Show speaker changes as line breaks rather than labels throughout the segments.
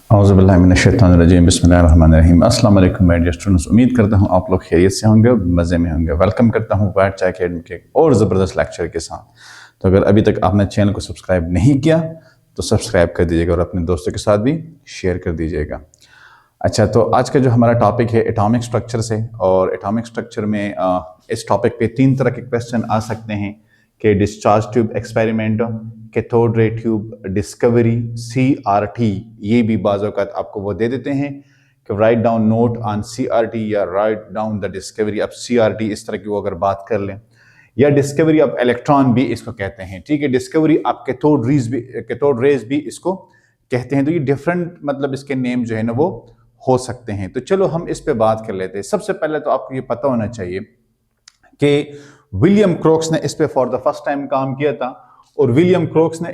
औज़ुबिल्लाहिमिनश्शैतानिर्रजीम बिस्मिल्लाहिर्रहमानिर्रहीम। अस्सलाम वालेकुम माय डियर स्टूडेंट्स, उम्मीद करता हूँ आप लोग खैरियत से होंगे, मज़े में होंगे। वेलकम करता हूँ वाइट चाय अकेडमी के और ज़बरदस्त लेक्चर के साथ। तो अगर अभी तक आपने चैनल को सब्सक्राइब नहीं किया तो सब्सक्राइब कर दीजिएगा और अपने दोस्तों के साथ भी शेयर कर दीजिएगा। अच्छा, तो आज का जो हमारा टॉपिक है एटॉमिक स्ट्रक्चर से, और एटॉमिक स्ट्रक्चर में इस टॉपिक पे 3 तरह के क्वेश्चन आ सकते हैं कि discharge tube experiment, cathode ray tube discovery, CRT। ये भी बाज़ औक़ात आपको वो दे देते हैं कि write down note on CRT या राइट डाउन द डिस्कवरी। अब CRT इस तरह की वो अगर बात कर लें, या डिस्कवरी ऑफ इलेक्ट्रॉन भी इसको कहते हैं, ठीक है। डिस्कवरी ऑफ कैथोड रेज भी इसको कहते हैं। तो ये डिफरेंट मतलब इसके नेम जो है ना वो हो सकते हैं। तो चलो हम इस पे बात कर लेते हैं। सबसे पहले तो आपको ये पता होना चाहिए कि विलियम क्रोक्स ने इस पे फॉर द फर्स्ट टाइम काम किया था, और विलियम क्रोक्स ने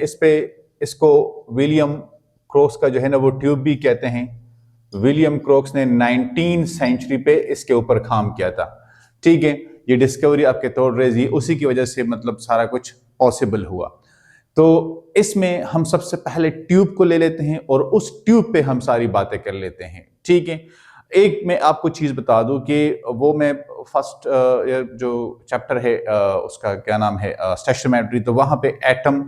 इसको विलियम क्रोक्स का जो है ना वो ट्यूब भी कहते हैं। विलियम क्रोक्स ने 19वीं सेंचुरी पे इसके ऊपर काम किया था, ठीक है। ये डिस्कवरी ऑफ कैथोड रेज ये उसी की वजह से मतलब सारा कुछ पॉसिबल हुआ। तो इसमें हम सबसे पहले ट्यूब को ले लेते हैं और उस ट्यूब पे हम सारी बातें कर लेते हैं, ठीक है। एक मैं आपको चीज़ बता दूं कि वो मैं फर्स्ट जो चैप्टर है उसका क्या नाम है, स्टैचोमेट्री, तो वहाँ पे एटम,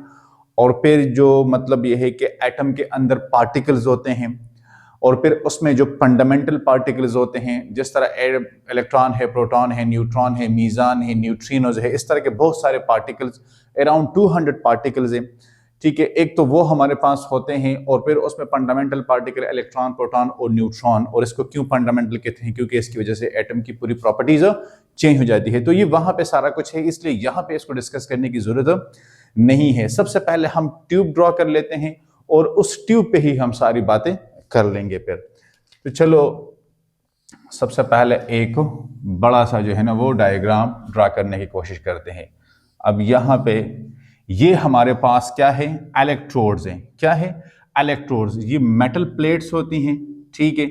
और फिर जो मतलब ये है कि एटम के अंदर पार्टिकल्स होते हैं, और फिर उसमें जो फंडामेंटल पार्टिकल्स होते हैं, जिस तरह इलेक्ट्रॉन है, प्रोटॉन है, न्यूट्रॉन है, मीज़ान है, न्यूट्रिनोज है, इस तरह के बहुत सारे पार्टिकल्स, अराउंड 200 पार्टिकल्स हैं, ठीक है। एक तो वो हमारे पास होते हैं, और फिर उसमें फंडामेंटल पार्टिकल इलेक्ट्रॉन, प्रोटॉन और न्यूट्रॉन। और इसको क्यों फंडामेंटल कहते हैं? क्योंकि इसकी वजह से एटम की पूरी प्रॉपर्टीज चेंज हो जाती है। तो ये वहां पे सारा कुछ है, इसलिए यहाँ पे इसको डिस्कस करने की जरूरत नहीं है। सबसे पहले हम ट्यूब ड्रॉ कर लेते हैं और उस ट्यूब पे ही हम सारी बातें कर लेंगे फिर। तो चलो सबसे पहले एक बड़ा सा जो है ना वो डायग्राम ड्रा करने की कोशिश करते हैं। अब यहाँ पे ये हमारे पास क्या है, इलेक्ट्रोड्स हैं। क्या है? इलेक्ट्रोड्स। ये मेटल प्लेट्स होती हैं, ठीक है,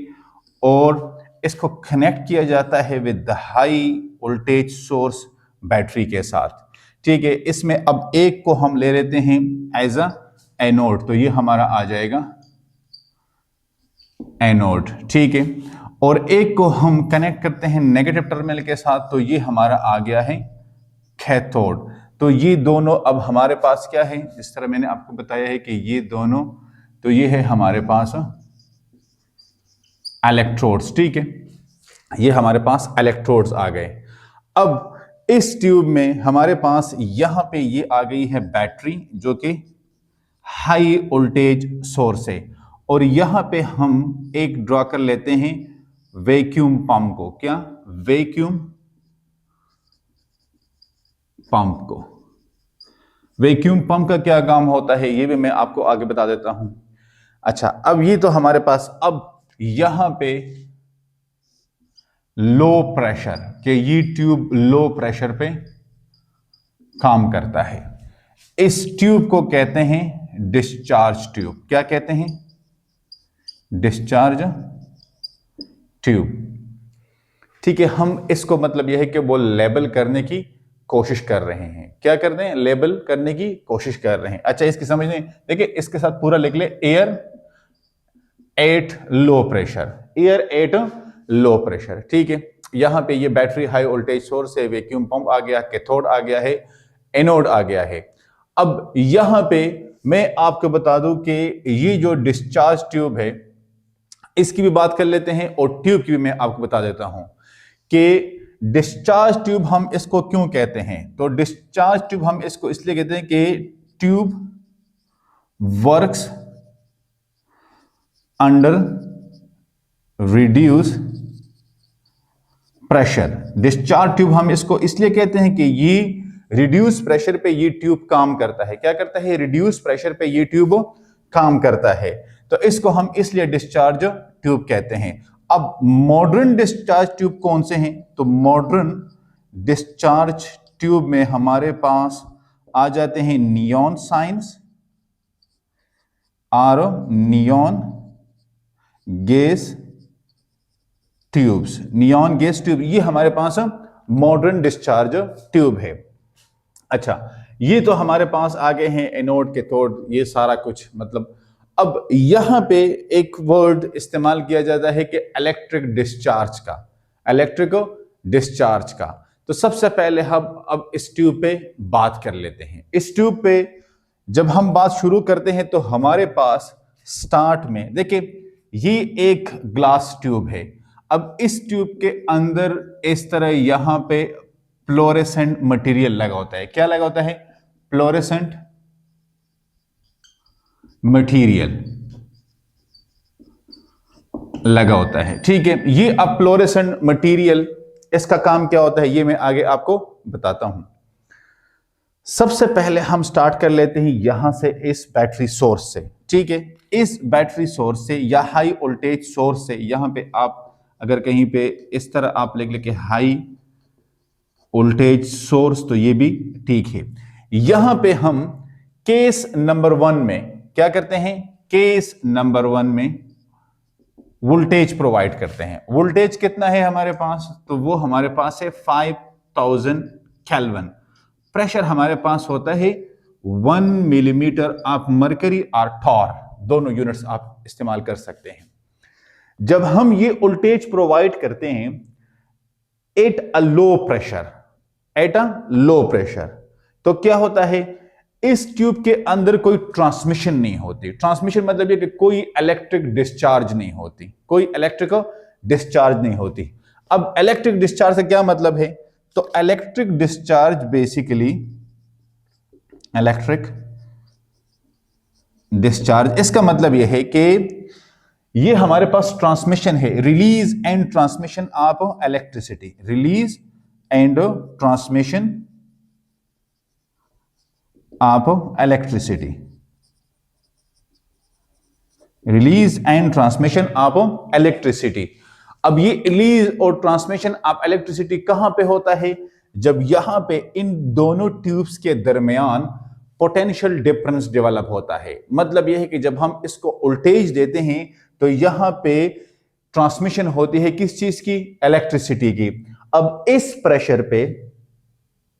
और इसको कनेक्ट किया जाता है with the high voltage source battery के साथ, ठीक है। इसमें अब एक को हम ले लेते हैं एज अ एनोड, तो ये हमारा आ जाएगा एनोड, ठीक है। और एक को हम कनेक्ट करते हैं नेगेटिव टर्मिनल के साथ, तो ये हमारा आ गया है कैथोड। तो ये दोनों अब हमारे पास क्या है, जिस तरह मैंने आपको बताया है कि ये दोनों, तो ये है हमारे पास इलेक्ट्रोड्स, ठीक है। ये हमारे पास इलेक्ट्रोड्स आ गए। अब इस ट्यूब में हमारे पास यहां पे ये आ गई है बैटरी, जो कि हाई वोल्टेज सोर्स है, और यहां पे हम एक ड्रॉ कर लेते हैं वैक्यूम पंप को। क्या? वैक्यूम पंप को। वैक्यूम पंप का क्या काम होता है ये भी मैं आपको आगे बता देता हूं। अच्छा, अब ये तो हमारे पास, अब यहां पे लो प्रेशर के ये ट्यूब लो प्रेशर पे काम करता है। इस ट्यूब को कहते हैं डिस्चार्ज ट्यूब। क्या कहते हैं? डिस्चार्ज ट्यूब, ठीक है। हम इसको मतलब यह है कि वो लेबल करने की कोशिश कर रहे हैं। क्या कर रहे हैं? लेबल करने की कोशिश कर रहे हैं। अच्छा, इसकी समझने देखिए, इसके साथ पूरा लिख ले, air at low pressure, air at low pressure, ठीक है। यहां पे ये बैटरी हाई वोल्टेज सोर्स है, वैक्यूम पंप आ गया, कैथोड आ गया है, एनोड आ गया है। अब यहां पे मैं आपको बता दूं कि ये जो डिस्चार्ज ट्यूब है इसकी भी बात कर लेते हैं, और ट्यूब की भी मैं आपको बता देता हूं कि डिस्चार्ज ट्यूब हम इसको क्यों कहते हैं। तो डिस्चार्ज ट्यूब हम इसको इसलिए कहते हैं कि tube works under reduce pressure. Discharge tube हम इसको इसलिए कहते हैं कि ये रिड्यूस प्रेशर पे ये ट्यूब काम करता है। क्या करता है? रिड्यूस प्रेशर पे ये ट्यूब काम करता है, तो इसको हम इसलिए डिस्चार्ज ट्यूब कहते हैं। अब मॉडर्न डिस्चार्ज ट्यूब कौन से हैं? तो मॉडर्न डिस्चार्ज ट्यूब में हमारे पास आ जाते हैं नियॉन साइंस और neon gas tubes. Neon gas tube ये हमारे पास मॉडर्न डिस्चार्ज ट्यूब है। अच्छा, ये तो हमारे पास आ गए हैं एनोड, कैथोड, ये सारा कुछ मतलब अब यहां पे एक वर्ड इस्तेमाल किया जाता है कि इलेक्ट्रिक डिस्चार्ज का, इलेक्ट्रिक डिस्चार्ज का। तो सबसे पहले हम अब इस ट्यूब पे बात कर लेते हैं। इस ट्यूब पे जब हम बात शुरू करते हैं तो हमारे पास स्टार्ट में देखिए ये एक ग्लास ट्यूब है। अब इस ट्यूब के अंदर इस तरह यहां पे फ्लोरेसेंट मटेरियल लगा होता है। क्या लगा होता है? फ्लोरेसेंट मटेरियल लगा होता है, ठीक है। ये अब फ्लोरेसेंट मटेरियल, इसका काम क्या होता है ये मैं आगे आपको बताता हूं। सबसे पहले हम स्टार्ट कर लेते हैं यहां से, इस बैटरी सोर्स से, ठीक है। इस बैटरी सोर्स से या हाई वोल्टेज सोर्स से, यहां पे आप अगर कहीं पे इस तरह आप लिख ले कि हाई वोल्टेज सोर्स तो ये भी ठीक है। यहां पे हम केस नंबर 1 में क्या करते हैं? केस नंबर 1 में वोल्टेज प्रोवाइड करते हैं। वोल्टेज कितना है हमारे पास? तो वो हमारे पास है 5000 केल्विन। प्रेशर हमारे पास होता है 1 मिलीमीटर ऑफ मरकरी और टॉर, दोनों यूनिट्स आप इस्तेमाल कर सकते हैं। जब हम ये वोल्टेज प्रोवाइड करते हैं at a low pressure, at a low pressure, तो क्या होता है? इस ट्यूब के अंदर कोई ट्रांसमिशन नहीं होती। ट्रांसमिशन मतलब ये कि कोई इलेक्ट्रिक डिस्चार्ज नहीं होती, कोई इलेक्ट्रिक डिस्चार्ज नहीं होती। अब इलेक्ट्रिक डिस्चार्ज से क्या मतलब है? तो electric discharge basically, electric discharge इसका मतलब यह है कि ये हमारे पास ट्रांसमिशन है, release and transmission of electricity, release and transmission of electricity, release and transmission of electricity. अब ये रिलीज और ट्रांसमिशन ऑफ इलेक्ट्रिसिटी कहां पे होता है? जब यहां पे इन दोनों ट्यूब्स के दरमियान पोटेंशियल डिफरेंस डेवलप होता है। मतलब यह है कि जब हम इसको वोल्टेज देते हैं तो यहां पे ट्रांसमिशन होती है किस चीज की? इलेक्ट्रिसिटी की। अब इस प्रेशर पे,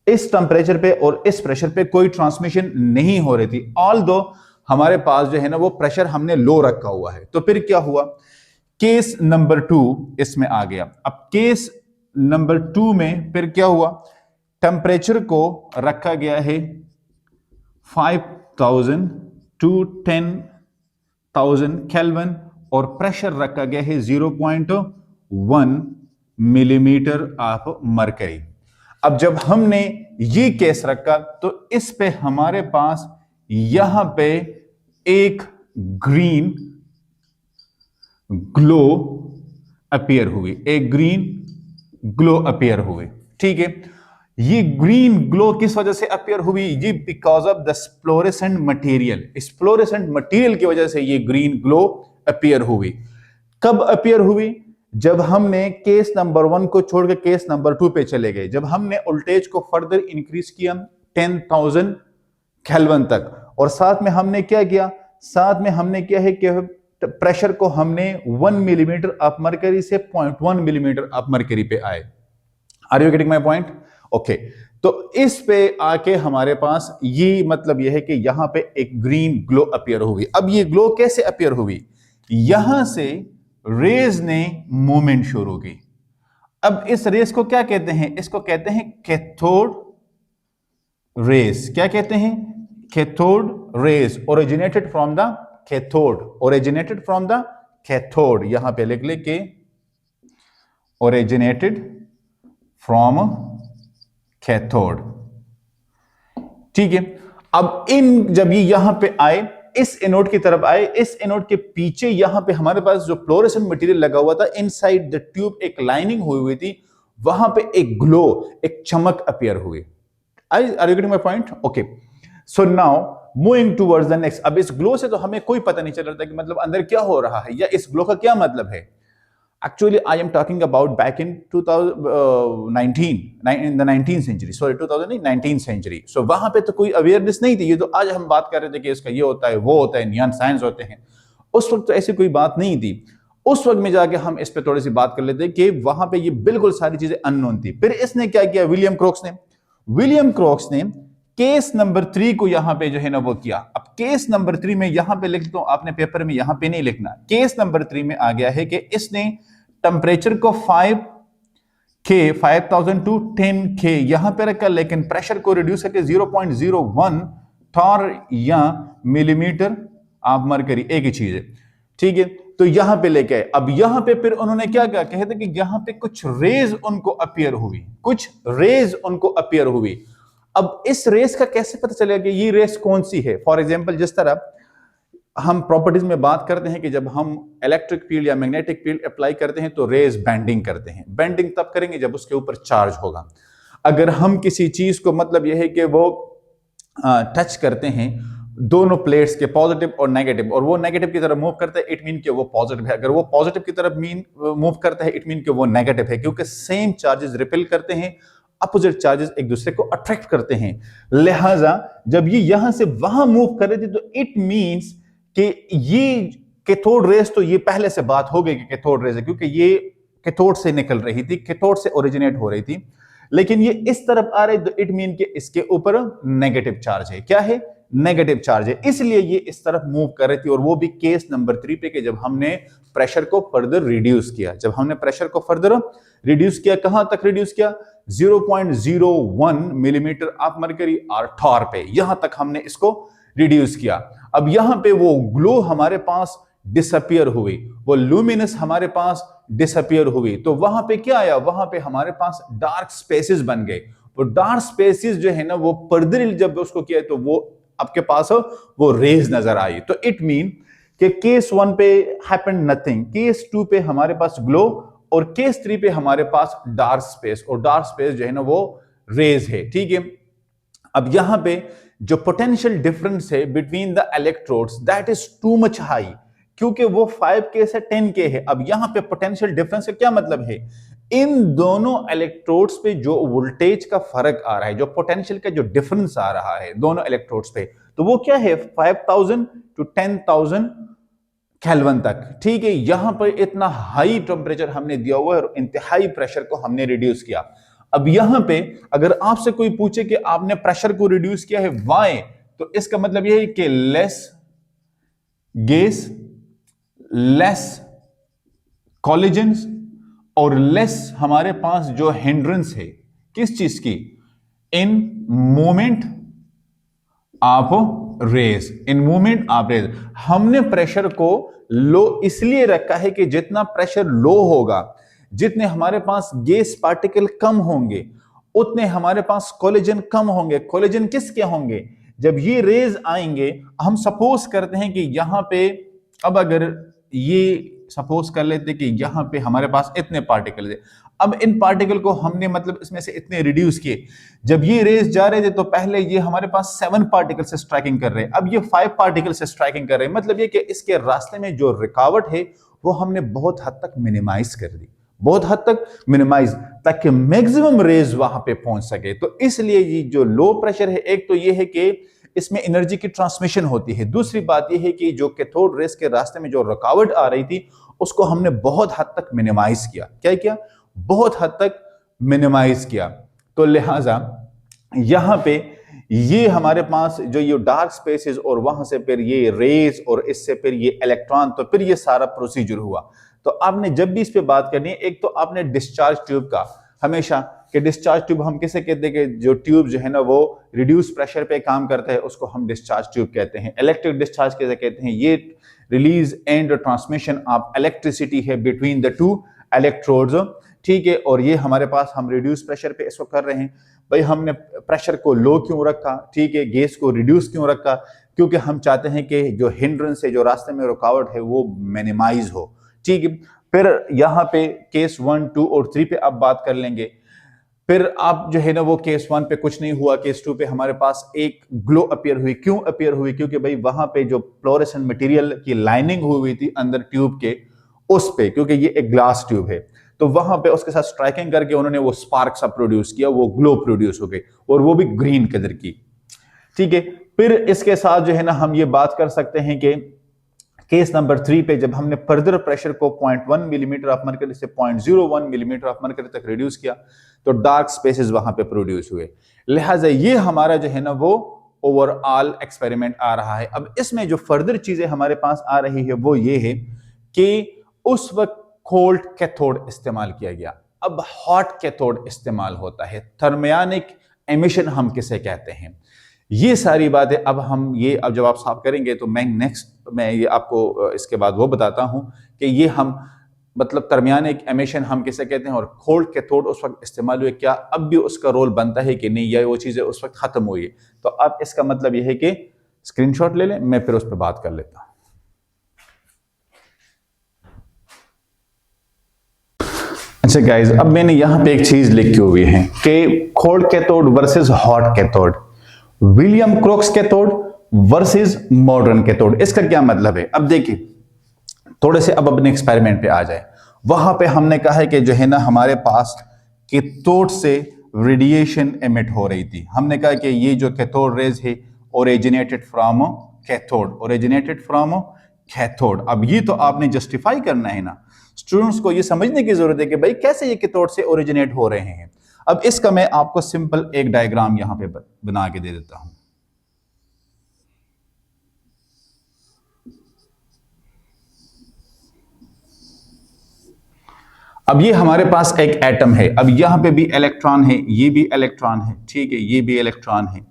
इस टेंपरेचर पे और इस प्रेशर पे कोई ट्रांसमिशन नहीं हो रही थी, ऑल्दो हमारे पास जो है ना वो प्रेशर हमने लो रखा हुआ है। तो फिर क्या हुआ? केस नंबर 2 इसमें आ गया। अब केस नंबर 2 में फिर क्या हुआ? टेंपरेचर को रखा गया है 5000 to 10,000 केल्विन और प्रेशर रखा गया है 0.1 मिलीमीटर ऑफ मरकरी। अब जब हमने ये केस रखा तो इस पे हमारे पास यहां पे एक ग्रीन ग्लो अपीयर हुई, एक ग्रीन ग्लो अपीयर हुई, ठीक है। ये ग्रीन ग्लो किस वजह से अपीयर हुई? ये because of the fluorescent material, इस फ्लोरेसेंट मटेरियल की वजह से ये ग्रीन ग्लो अपीयर हुई। कब अपीयर हुई? जब हमने केस नंबर 1 को छोड़ के केस नंबर 2 पे चले गए। जब हमने वोल्टेज को फर्दर इंक्रीज किया 10,000 केल्विन तक, और साथ में हमने क्या किया? साथ में हमने क्या है कि प्रेशर को हमने 1 मिलीमीटर ऑफ मरकरी से 0.1 मिलीमीटर ऑफ मरकरी पे आए। Are you getting my point? Okay. तो इस पे आके हमारे पास ये मतलब यह है कि यहां पे एक ग्रीन ग्लो अपीयर हुई। अब ये ग्लो कैसे अपीयर हुई? यहां से रेज ने मूवमेंट शुरू की। अब इस रेस को क्या कहते हैं? इसको कहते हैं कैथोड रेस। क्या कहते हैं? Cathode rays. Originated from the cathode, originated from the cathode. यहां पे लिख ले के ओरिजिनेटेड फ्रॉम कैथोड, ठीक है। अब जब ये यहां पे आए, इस एनोड की तरफ आए, इस एनोड के पीछे यहां पे हमारे पास जो फ्लोरेसेंट मटेरियल लगा हुआ था, इनसाइड द ट्यूब एक लाइनिंग हुई थी, वहां पे एक ग्लो, एक चमक अपीयर हुई। Are you getting my point? Okay. So now moving towards the next. अब इस ग्लो से तो हमें कोई पता नहीं चल रहा था कि मतलब अंदर क्या हो रहा है या इस ग्लो का क्या मतलब है। Actually, I am talking about back in 2019, in the 19th century. Sorry, 19th century. So वहां पे तो कोई अवेयरनेस नहीं थी। ये तो आज हम बात कर रहे थे कि इसका ये होता है, वो होता है, नियॉन साइंस होते हैं। उस वक्त तो ऐसी कोई बात नहीं थी। उस वक्त में जाके हम इस पे थोड़ी सी बात कर लेते कि वहां पे ये बिल्कुल सारी चीजें अननोन थी। फिर इसने क्या किया? विलियम क्रोक्स ने केस नंबर 3 को यहां पे जो है ना वो किया। अब केस नंबर 3 में यहां पे लिख दो, आपने पेपर में यहां पे नहीं लिखना। केस नंबर 3 में आ गया है कि इसने टेम्परेचर को 5000 टू 10K यहां पे रखा, लेकिन प्रेशर को रिड्यूस करके 0.01 टॉर या मिलीमीटर आप मरकरी, एक ही चीज है, ठीक है। तो यहां पे लेके आए। अब यहां पे फिर उन्होंने क्या कहा, कहते कि यहां पे कुछ रेज उनको अपीयर हुई, कुछ रेज उनको अपीयर हुई। अब इस रेस का कैसे पता चलेगा कि ये रेस कौन सी है? फॉर एग्जांपल, जिस तरह हम प्रॉपर्टीज में बात करते हैं कि जब हम इलेक्ट्रिक फील्ड या मैग्नेटिक फील्ड अप्लाई करते हैं तो रेज बेंडिंग करते हैं। बेंडिंग तब करेंगे जब उसके ऊपर चार्ज होगा। अगर हम किसी चीज को, मतलब यह है कि वो टच करते हैं दोनों प्लेट्स के, पॉजिटिव और नेगेटिव, और वो नेगेटिव की तरफ मूव करता है, इट मीन कि वो पॉजिटिव है। अगर वो पॉजिटिव की तरफ मूव करता है, इट मीन कि वो नेगेटिव है, क्योंकि सेम चार्जेस रिपेल करते हैं, अपोजिट चार्जेस एक दूसरे को अट्रैक्ट करते हैं। लिहाजा जब ये यहां से वहां मूव कर रही थी तो इट मींस कि ये कैथोड रेस, तो ये पहले से बात हो गई कि कैथोड रेस है, क्योंकि ये कैथोड से निकल रही थी, कैथोड से ओरिजिनेट हो रही थी। लेकिन ये इस तरफ आ रही, तो इट मीन कि इसके ऊपर नेगेटिव चार्ज है। क्या है? नेगेटिव चार्ज है, इसलिए ये इस तरफ मूव कर रही थी। और वो भी केस नंबर 3 पे कि जब हमने प्रेशर को फर्दर रिड्यूस किया, जब हमने प्रेशर को फर्दर रिड्यूस किया, कहां तक रिड्यूस किया? 0.01 मिलीमीटर ऑफ मरकरी और टॉर पे, यहां तक हमने इसको रिड्यूस किया। अब यहां पे वो ग्लो हमारे पास डिसअपियर हुई, वो लुमिनस हमारे पास डिसअपियर हुई। तो वहां पे क्या आया? वहां पे हमारे पास डार्क स्पेसेस बन गए। वो डार्क स्पेसेस जो है ना, वो पर्दर जब उसको किया तो वो आपके पास वो रेज नजर आई। तो इट मीन कि केस 1 पे हैपेंड नथिंग, केस 2 पे हमारे पास ग्लो, और केस 3 पे हमारे पास डार्क स्पेस, और डार्क स्पेस जो है ना वो रेज है, ठीक है। अब यहां पे जो पोटेंशियल डिफरेंस है between the electrodes, that is too much high, क्योंकि वो 5K से 10K है। अब यहां पे पोटेंशियल डिफरेंस का क्या मतलब है? इन दोनों इलेक्ट्रोड्स पे जो वोल्टेज का फर्क आ रहा है, जो पोटेंशियल का जो डिफरेंस आ रहा है दोनों इलेक्ट्रोड्स पे, तो वो क्या है? 5000 टू 10,000 केल्विन तक, ठीक है। यहां पर इतना हाई टेम्परेचर हमने दिया हुआ है और इंतहाई प्रेशर को हमने रिड्यूस किया। अब यहां पे अगर आपसे कोई पूछे कि आपने प्रेशर को रिड्यूस किया है, व्हाई, तो इसका मतलब यह है कि लेस गैस, लेस कॉलिजन्स और लेस हमारे पास जो हिंड्रेंस है किस चीज की? In movement of rays, in movement of rays. हमने प्रेशर को लो इसलिए रखा है कि जितना प्रेशर लो होगा, जितने हमारे पास गैस पार्टिकल कम होंगे, उतने हमारे पास कोलिजन कम होंगे। कोलिजन किसके होंगे? जब ये रेज आएंगे, हम सपोज करते हैं कि यहां पे, अब अगर ये सपोज कर लेते कि यहां पे हमारे पास इतने पार्टिकल है, अब इन पार्टिकल को हमने मतलब इसमें से इतने रिड्यूस किए। जब ये रेज जा रहे थे तो पहले ये हमारे पास 7 पार्टिकल से स्ट्राइकिंग कर रहे हैं, अब ये 5 पार्टिकल से स्ट्राइकिंग कर रहे हैं। मतलब ये कि इसके रास्ते में जो रुकावट है वो हमने बहुत हद तक मिनिमाइज कर दी, बहुत हद तक मिनिमाइज, ताकि मैक्सिमम रेज वहां पे पहुंच सके। तो इसलिए ये जो लो प्रेशर है, एक तो ये है कि इसमें एनर्जी की ट्रांसमिशन होती है, दूसरी बात यह है कि जो कैथोड रेस के रास्ते में जो रुकावट आ रही थी उसको हमने बहुत हद तक मिनिमाइज किया। क्या किया? बहुत हद तक मिनिमाइज किया। तो लिहाजा यहां पे ये हमारे पास जो ये डार्क स्पेसेस और वहां से फिर ये रेज और इससे फिर ये इलेक्ट्रॉन, तो फिर ये सारा प्रोसीजर हुआ। तो आपने जब भी इस पे बात करनी है, एक तो आपने डिस्चार्ज ट्यूब का हमेशा, कि डिस्चार्ज ट्यूब हम किसे कहते हैं कि जो ट्यूब जो है ना वो रिड्यूस प्रेशर पे काम करता है, उसको हम डिस्चार्ज ट्यूब कहते हैं। इलेक्ट्रिक डिस्चार्ज कैसे कहते हैं? ये release and transmission of electricity है बिटवीन द टू इलेक्ट्रोड्स, ठीक है। और ये हमारे पास हम रिड्यूस प्रेशर पे इसको कर रहे हैं। भाई हमने प्रेशर को लो क्यों रखा, ठीक है, गैस को रिड्यूस क्यों रखा? क्योंकि हम चाहते हैं कि जो हिंड्रेंस है, जो रास्ते में रुकावट है, वो मिनिमाइज हो, ठीक है। फिर यहाँ पे केस 1, 2 और 3 पे आप बात कर लेंगे। फिर आप जो है ना वो केस 1 पे कुछ नहीं हुआ, केस 2 पे हमारे पास एक ग्लो अपीयर हुई। क्यों अपीयर हुई? क्योंकि भाई वहां पे जो फ्लोरेसेंट मटेरियल की लाइनिंग हुई थी अंदर ट्यूब के, उस पे, क्योंकि ये एक ग्लास ट्यूब है, तो वहां पे उसके साथ स्ट्राइकिंग करके उन्होंने वो स्पार्क सा प्रोड्यूस किया, वो ग्लो प्रोड्यूस हो गई, और वो भी ग्रीन कलर की, ठीक है। फिर इसके साथ जो है ना हम ये बात कर सकते हैं कि केस नंबर 3 पे जब हमने फर्दर प्रेशर को 0.1 मिलीमीटर ऑफ मरकरी से 0.01 मिलीमीटर ऑफ मरकरी तक रिड्यूस किया, तो डार्क स्पेसेस वहां पे प्रोड्यूस हुए। लिहाजा ये हमारा जो है ना वो ओवरऑल एक्सपेरिमेंट आ रहा है। अब इसमें जो फर्दर चीजें हमारे पास आ रही है वो ये है कि उस वक्त कोल्ड कैथोड इस्तेमाल किया गया, अब हॉट कैथोड इस्तेमाल होता है। थर्मियोनिक एमिशन हम किसे कहते हैं, ये सारी बातें अब जब आप साफ करेंगे तो मैं ये आपको इसके बाद वो बताता हूं कि ये हम मतलब थर्मियोनिक एमिशन हम किसे कहते हैं और कोल्ड कैथोड उस वक्त इस्तेमाल हुए, क्या अब भी उसका रोल बनता है कि नहीं, या वो चीजें उस वक्त खत्म हुई। तो अब इसका मतलब यह है कि स्क्रीनशॉट ले लें, मैं फिर उस पर बात कर लेता हूं। अच्छा गाइज, अब मैंने यहां पे एक चीज लिखी हुई है कि cold cathode versus hot cathode, William Crookes cathode versus modern cathode. इसका क्या मतलब है? अब देखिए थोड़े से अब अपने एक्सपेरिमेंट पे आ जाए। वहां पे हमने कहा है कि जो है ना हमारे पास कैथोड से रेडिएशन एमिट हो रही थी। हमने कहा कि ये जो कैथोड रेज है ओरिजिनेटेड फ्रॉम कैथोड। अब ये तो आपने जस्टिफाई करना है ना, स्टूडेंट्स को ये समझने की जरूरत है कि भाई कैसे ये कैथोड से ओरिजिनेट हो रहे हैं। अब इसका मैं आपको सिंपल एक डायग्राम यहां पे बना के दे देता हूं। अब ये हमारे पास एक एटम है, अब यहां पे भी इलेक्ट्रॉन है, ये भी इलेक्ट्रॉन है, ठीक है, ये भी इलेक्ट्रॉन है।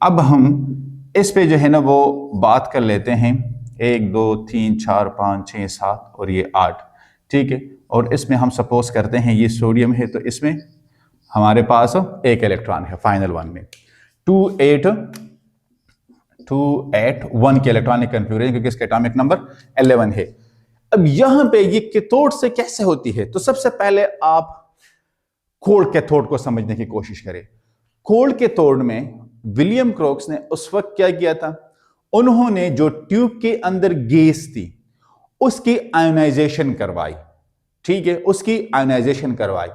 अब हम इस पे जो है ना वो बात कर लेते हैं, 1 2 3 4 5 6 7 और ये 8, ठीक है। और इसमें हम सपोज करते हैं ये सोडियम है, तो इसमें हमारे पास एक इलेक्ट्रॉन है फाइनल वन में। 2 8 1 के इलेक्ट्रॉनिक कन्फिगरेशन, क्योंकि इसका एटॉमिक नंबर 11 है। अब यहां पे ये कैथोड से कैसे होती है, तो सबसे पहले आप कोल्ड कैथोड को समझने की कोशिश करें। कोल्ड कैथोड में विलियम क्रोक्स ने उस वक्त क्या किया था, उन्होंने जो ट्यूब के अंदर गैस थी उसकी आयोनाइजेशन करवाई, ठीक है, उसकी आयोनाइजेशन करवाई।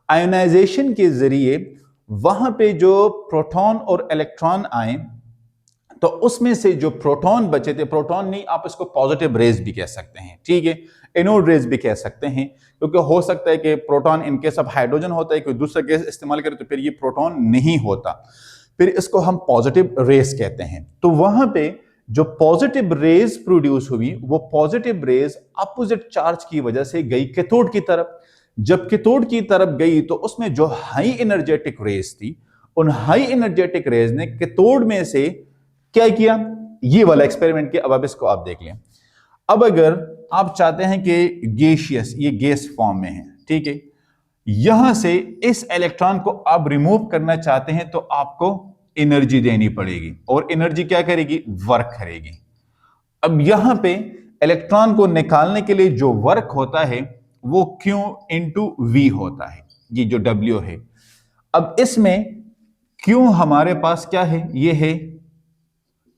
आयोनाइजेशन के जरिए वहां पे जो प्रोटॉन और इलेक्ट्रॉन आए, तो उसमें से जो प्रोटॉन बचे थे, प्रोटॉन नहीं, आप इसको पॉजिटिव रेज भी कह सकते हैं, ठीक है, एनोड रेज भी कह सकते हैं, क्योंकि हो सकता है कि प्रोटॉन इनके सब हाइड्रोजन होता है, कोई दूसरा गैस इस्तेमाल करे तो फिर ये प्रोटॉन नहीं होता, फिर इसको हम पॉजिटिव रेज कहते हैं। तो वहां पे जो पॉजिटिव रेज प्रोड्यूस हुई, वो पॉजिटिव रेज अपोजिट चार्ज की वजह से गई कैथोड की तरफ। जब कैथोड की तरफ गई तो उसमें जो हाई एनर्जेटिक रेज थी, उन हाई एनर्जेटिक रेज ने कैथोड में से क्या किया, ये वाला एक्सपेरिमेंट किया। अब इसको आप देख लें। अब अगर आप चाहते हैं कि गैसियस, ये गैस फॉर्म में है, ठीक है, यहां से इस इलेक्ट्रॉन को आप रिमूव करना चाहते हैं तो आपको एनर्जी देनी पड़ेगी, और एनर्जी क्या करेगी, वर्क करेगी। अब यहां पे इलेक्ट्रॉन को निकालने के लिए जो वर्क होता है वो Q इंटू V होता है, ये जो W है। अब इसमें Q हमारे पास क्या है, ये है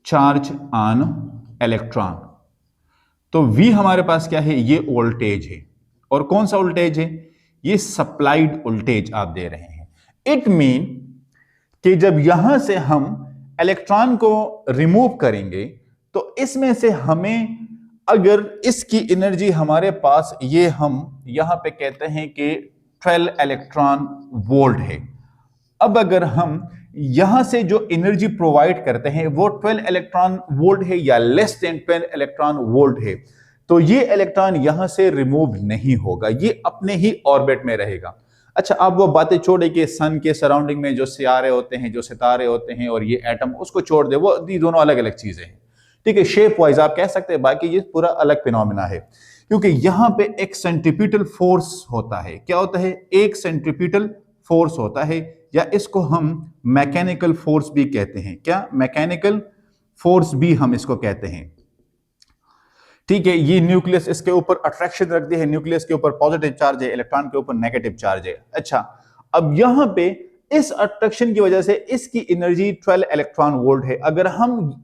चार्ज ऑन इलेक्ट्रॉन, तो V हमारे पास क्या है, ये वोल्टेज है। और कौन सा वोल्टेज है, ये सप्लाइड वोल्टेज आप दे रहे हैं। इट मीन कि जब यहां से हम इलेक्ट्रॉन को रिमूव करेंगे तो इसमें से हमें, अगर इसकी एनर्जी हमारे पास, ये हम यहां पे कहते हैं कि 12 इलेक्ट्रॉन वोल्ट है। अब अगर हम यहां से जो एनर्जी प्रोवाइड करते हैं वो 12 इलेक्ट्रॉन वोल्ट है या लेस देन 12 इलेक्ट्रॉन वोल्ट है, तो ये इलेक्ट्रॉन यहां से रिमूव नहीं होगा, ये अपने ही ऑर्बिट में रहेगा। अच्छा, आप वो बातें छोड़े कि सन के सराउंडिंग में जो सियारे होते हैं, जो सितारे होते हैं, और ये एटम, उसको छोड़ दे, वो दोनों अलग अलग चीजें हैं, ठीक है। शेप वाइज आप कह सकते हैं, बाकी ये पूरा अलग फिनोमिना है, क्योंकि यहां पे एक सेंट्रीपिटल फोर्स होता है। क्या होता है, एक सेंट्रीपिटल फोर्स होता है, या इसको हम मैकेनिकल फोर्स भी कहते हैं। क्या, मैकेनिकल फोर्स भी हम इसको कहते हैं, ठीक है। ये न्यूक्लियस, इसके ऊपर अट्रैक्शन रख दी है, न्यूक्लियस के ऊपर पॉजिटिव चार्ज है, इलेक्ट्रॉन के ऊपर नेगेटिव चार्ज है। अच्छा, अब यहां पे इस अट्रैक्शन की वजह से इसकी एनर्जी 12 इलेक्ट्रॉन वोल्ट है। अगर हम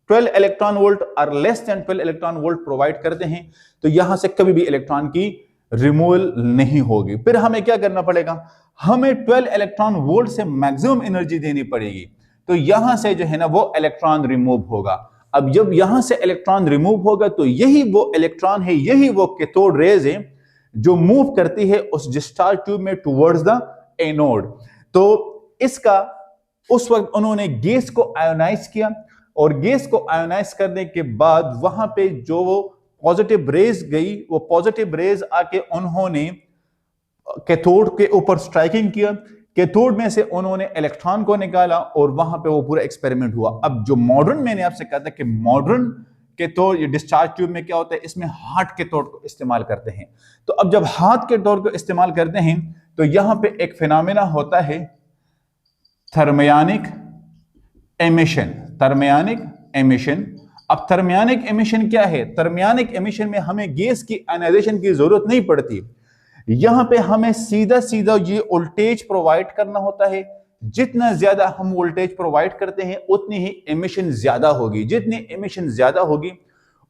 12 इलेक्ट्रॉन वोल्ट और less than 12 electron volt provide करते हैं तो यहां से कभी भी इलेक्ट्रॉन की रिमूवल नहीं होगी। फिर हमें क्या करना पड़ेगा, हमें 12 इलेक्ट्रॉन वोल्ट से मैक्सिमम एनर्जी देनी पड़ेगी, तो यहां से जो है ना वो इलेक्ट्रॉन रिमूव होगा। अब जब यहां से इलेक्ट्रॉन रिमूव होगा तो यही वो इलेक्ट्रॉन है, यही वो कैथोड रेज है जो मूव करती है उस डिस्चार्ज ट्यूब में टुवर्ड्स द एनोड। तो इसका उस वक्त उन्होंने गैस को आयोनाइज किया और गैस को आयोनाइज करने के बाद वहां पे जो वो पॉजिटिव रेज गई, वो पॉजिटिव रेज आके उन्होंने कैथोड के ऊपर स्ट्राइकिंग किया। कैथोड में से उन्होंने इलेक्ट्रॉन को निकाला और वहां पे वो पूरा एक्सपेरिमेंट हुआ। अब जो मॉडर्न, मैंने आपसे कहा था कि मॉडर्न कैथोड, ये डिस्चार्ज ट्यूब में क्या होता है, इसमें हार्ट कैथोड को इस्तेमाल करते हैं। तो अब जब हार्ट कैथोड को इस्तेमाल करते हैं तो यहां पे एक फिनोमेना होता है थर्मियोनिक एमिशन। Thermionic emission. अब थर्मियोनिक एमिशन क्या है? थर्मियोनिक एमिशन में हमें गैस की आयनाइजेशन की जरूरत नहीं पड़ती। यहां पे हमें सीधा सीधा ये वोल्टेज प्रोवाइड करना होता है। जितना ज्यादा हम वोल्टेज प्रोवाइड करते हैं उतनी ही एमिशन ज्यादा होगी। जितनी एमिशन ज्यादा होगी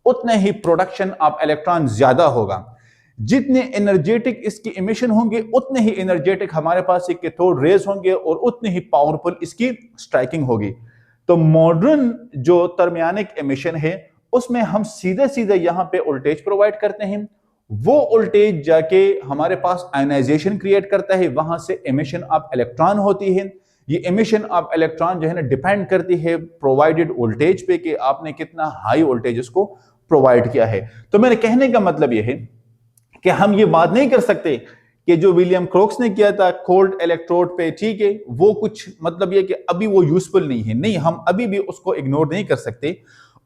उतने ही प्रोडक्शन ऑफ इलेक्ट्रॉन ज्यादा होगा। जितने एनर्जेटिक इसकी एमिशन होंगे उतने ही एनर्जेटिक हमारे पास एक कैथोड रेज होंगे और उतनी ही पावरफुल इसकी स्ट्राइकिंग होगी। तो मॉडर्न जो थर्मियोनिक एमिशन है उसमें हम सीधा सीधा यहां पे वोल्टेज प्रोवाइड करते हैं। वो वोल्टेज जाके हमारे पास आयनाइजेशन क्रिएट करता है, वहां से एमिशन ऑफ इलेक्ट्रॉन होती है। ये एमिशन ऑफ इलेक्ट्रॉन जो है ना डिपेंड करती है प्रोवाइडेड वोल्टेज पे कि आपने कितना हाई वोल्टेज इसको प्रोवाइड किया है। तो मेरे कहने का मतलब यह है कि हम ये बात नहीं कर सकते कि जो विलियम क्रोक्स ने किया था कोल्ड इलेक्ट्रोड पे, ठीक है, वो कुछ मतलब ये कि अभी वो यूजफुल नहीं है। नहीं, हम अभी भी उसको इग्नोर नहीं कर सकते,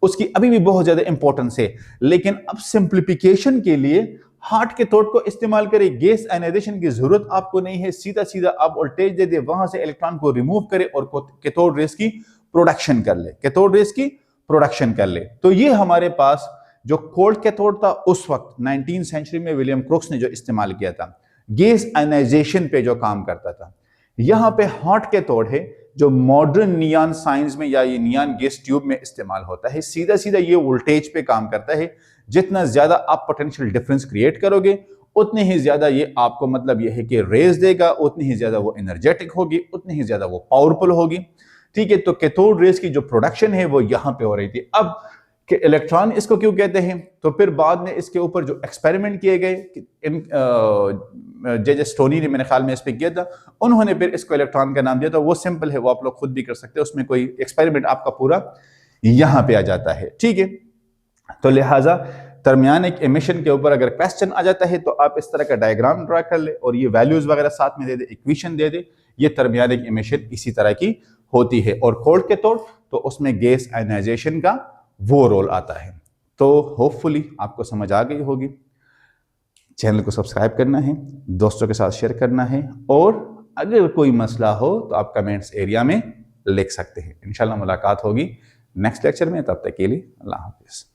उसकी अभी भी बहुत ज्यादा इंपॉर्टेंस है। लेकिन अब सिंप्लीफिकेशन के लिए हार्ट कैथोड को इस्तेमाल करें। गैस आयनाइजेशन की जरूरत आपको नहीं है। सीधा सीधा आप वोल्टेज दे दे, वहां से इलेक्ट्रॉन को रिमूव करे और कैथोड रेस की प्रोडक्शन कर ले। कैथोड रेस की प्रोडक्शन कर ले। तो ये हमारे पास जो कोल्ड कैथोड था उस वक्त 19वीं सेंचुरी में विलियम क्रोक्स ने जो इस्तेमाल किया था, गैस आयनाइजेशन पे जो काम करता था। यहां पे हॉट कैथोड है जो मॉडर्न नियॉन साइंस में या ये नियॉन गैस ट्यूब में इस्तेमाल होता है। सीधा सीधा ये वोल्टेज पे काम करता है। जितना ज्यादा आप पोटेंशियल डिफरेंस क्रिएट करोगे उतनी ही ज्यादा ये आपको मतलब ये है कि रेज देगा, उतनी ही ज्यादा वो एनर्जेटिक होगी, उतनी ही ज्यादा वो पावरफुल होगी। ठीक है, तो कैथोड रेज की जो प्रोडक्शन है वो यहां पे हो रही थी। अब कि इलेक्ट्रॉन इसको क्यों कहते हैं, तो फिर बाद में इसके ऊपर जो एक्सपेरिमेंट किए गए, जे स्टोनी ने मेरे ख्याल में इस पर किया था, उन्होंने फिर इसको इलेक्ट्रॉन का नाम दिया था। वो सिंपल है, वो आप लोग खुद भी कर सकते हैं, उसमें कोई एक्सपेरिमेंट आपका पूरा यहां पे आ जाता है। ठीक है, तो लिहाजा थर्मियोनिक एमिशन के ऊपर अगर क्वेश्चन आ जाता है तो आप इस तरह का डायग्राम ड्रा कर ले और ये वैल्यूज वगैरह साथ में दे दे, इक्वेशन दे दे। ये थर्मियोनिक एमिशन इसी तरह की होती है। और कोल्ड कैथोड तो उसमें गैस आयनाइजेशन का वो रोल आता है। तो होपफुली आपको समझ आ गई होगी। चैनल को सब्सक्राइब करना है, दोस्तों के साथ शेयर करना है, और अगर कोई मसला हो तो आप कमेंट्स एरिया में लिख सकते हैं। इंशाल्लाह मुलाकात होगी नेक्स्ट लेक्चर में। तब तक के लिए अल्लाह हाफिज़।